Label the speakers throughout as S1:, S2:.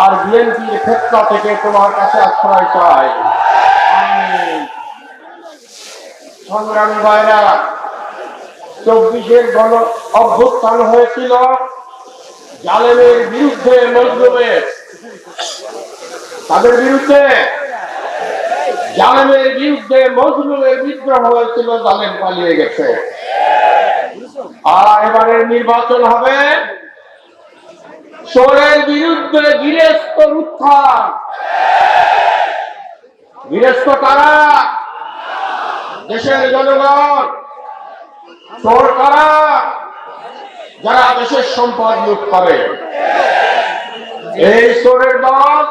S1: আর বিএনপির ক্ষেত্র থেকে তোমার কাছে আশ্রয় চাই। সংগ্রামী ভাইরা, 24-এর গণ অভ্যুত্থান হয়েছিল জালেমের বিরুদ্ধে, মজলুমের। তাদের বিরুদ্ধে, জালেমের বিরুদ্ধে মজলুমের বিদ্রোহ হয়েছিল। জালেম পালিয়ে গেছে। আর এবারের নির্বাচন হবে চোরের বিরুদ্ধে গৃহস্থর উত্থান। গৃহস্থ কারা? দেশের জনগণ। চোর কারা? যারা দেশের সম্পদ লুট করে। এই চোরের দল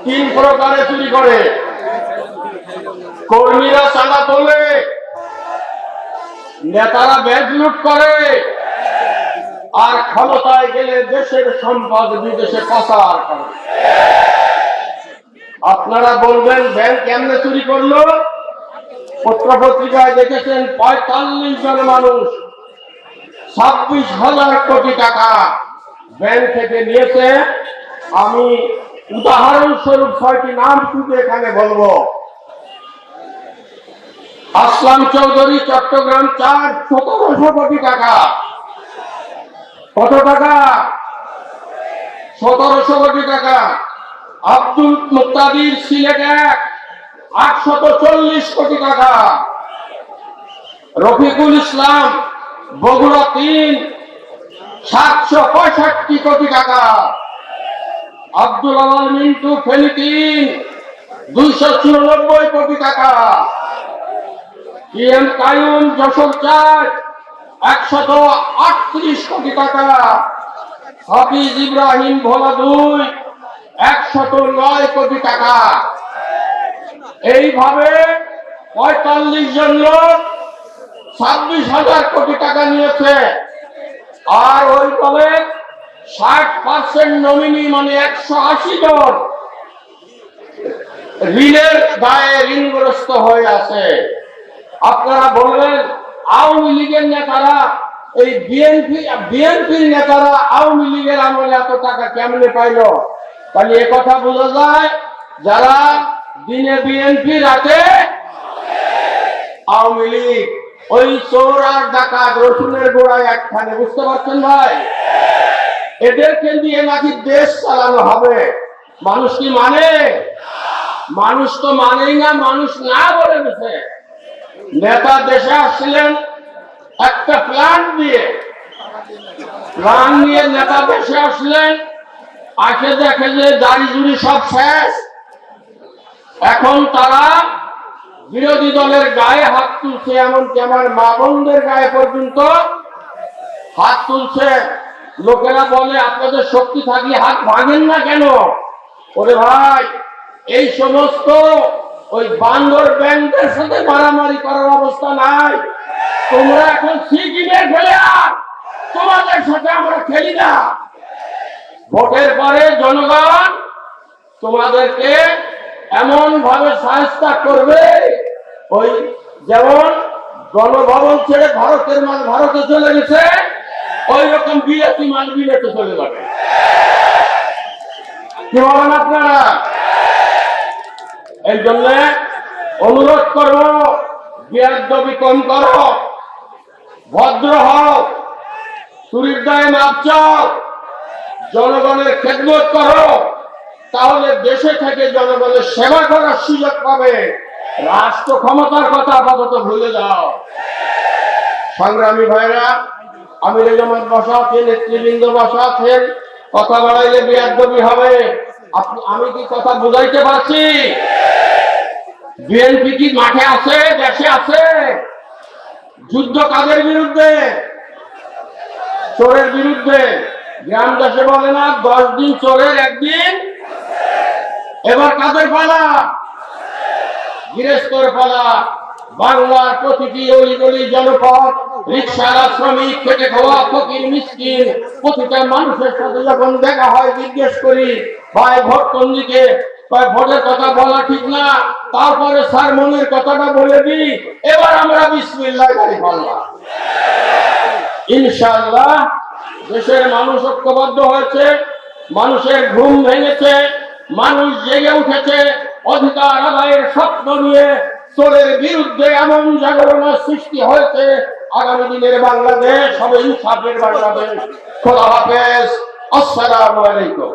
S1: 3 প্রকারে চুরি করে। কর্মীরা চাঁদা তোলে, নেতারা ব্যাংক লুট করে, আর ক্ষমতায় গেলে দেশের সম্পদ বিদেশে পাচার করে। আপনারা বলবেন ব্যাংক কেমনে চুরি করলো? পত্র পত্রিকায় দেখেছেন 45 জন মানুষ 26,000 কোটি টাকা ব্যাংক থেকে নিয়েছে। আমি উদাহরণস্বরূপ 6টি নাম শুধু এখানে বলবো। আসলাম চৌধুরী, চট্টগ্রাম 4, 1700 কোটি টাকা। কত টাকা? 1700 কোটি টাকা। আব্দুল মুক্তাদির, সিলেট 1, 840 কোটি টাকা। রফিকুল ইসলাম, বগুড়া 3, 765 কোটি টাকা। আব্দুল আওয়াল মিন্টু, ফেনী 3, 294 কোটি টাকা। এম কায়ুম, যশোর 4, 138 কোটি টাকা। হাফিজ ইব্রাহিম, ভোলা 2, 109 কোটি টাকা। এইভাবে 45 জন লোক 26,000 কোটি টাকা নিয়েছে। আর ওই দলে 60% নমিনি, মানে 180 জন ঋণের দায়ে ঋণগ্রস্ত হয়ে আছে। আপনারা বলবেন আওয়ামী লীগের নেতারা, এই বিএনপির নেতারা আওয়ামী লীগের আমলে এত টাকা কেমনে পাইল? তাহলে এ কথা বোঝা যায়, যারা দিনে বিএনপি, রাতে আওয়ামী লীগ। ওই চোর আর ডাকাত রসুনের গোড়ায় একখানে। বুঝতে পারছেন ভাই? এদেরকে দিয়ে নাকি দেশ চালানো হবে। মানুষ কি মানে? মানুষ তো মানেই না। মানুষ না বলে দিছে। নেতা দেশে আসছিলেন একটা প্ল্যান নিয়ে নেতা দেশে আসলেন। আসে দেখে যে দাড়ি জুড়ি সব শেষ। এখন তারা বিরোধী দলের গায়ে হাত তুলছে, এমনকি আমার মা বোনদের গায়ে পর্যন্ত হাত তুলছে। লোকেরা বলে আপনাদের শক্তি থাকলে হাত ভাঙেন না কেন? ওরে ভাই, এই সমস্ত ওই বান্দর ব্যাংকের সাথে মারামারি করার অবস্থা নাই। তোমরা এখন সিকিমের প্লেয়ার, তোমাদের সাথে আমরা খেলি না। ভোটের পরে জনগণ তোমাদেরকে এমন ভাবে সাহায্য করবে, ওই যেমন গণভবন ছেড়ে ভারতের মাল ভারতে চলে গেছে, ওই রকম বিলেতি মাল বিলেতে চলে যাবে। কি বলেন আপনারা? এই জন্য অনুরোধ করব, বেয়াদবি কম করো, ভদ্র হও, চুরির দায়ে মাপ চাও, জনগণের খেদমত করো। তাহলে দেশে থেকে জনগণের সেবা করার সুযোগ পাবে। রাষ্ট্র ক্ষমতার কথা আপাতত ভুলে যাও। সংগ্রামী ভাইরা, আমির জামাত বসা আছেন, নেতৃবৃন্দ বসা আছেন। কথা বাড়াইলে বেয়াদবি হবে। আমি কি কথা বুঝাইতে পারছি? বিএনপি কি মাঠে আছে, দেশে আছে? যুদ্ধ কাদের বিরুদ্ধে? চোরের বিরুদ্ধে। গ্রাম দেশে বলে না 10 দিন চোরের 1 দিন। এবার কাদের পালা? গৃহস্থর পালা। বাংলার প্রতিটি অলিগলি, জনপদ, রিকশাওয়ালা, শ্রমিক, খেটে খাওয়া ফকির মিসকিন, প্রতিটা মানুষের সাথে যখন দেখা হয় জিজ্ঞেস করি, ভাই ভোট কোন দিকে? ভোটের কথা বলা ঠিক না, তারপরে সারমনের কথাটা বলে দিই। এবার আমরা বিসমিল্লাহ গাড়ি পাল্লা। ইনশাআল্লাহ দেশের মানুষ ঐক্যবদ্ধ হয়েছে। মানুষের ঘুম ভেঙেছে, মানুষ জেগে উঠেছে, অধিকার আদায়ের স্বপ্ন নিয়ে চোরের বিরুদ্ধে এমন জাগরণের সৃষ্টি হয়েছে। আগামী দিনের বাংলাদেশ হবে ইনসাফের বাংলাদেশ। খোদা হাফেজ। আসসালামু আলাইকুম।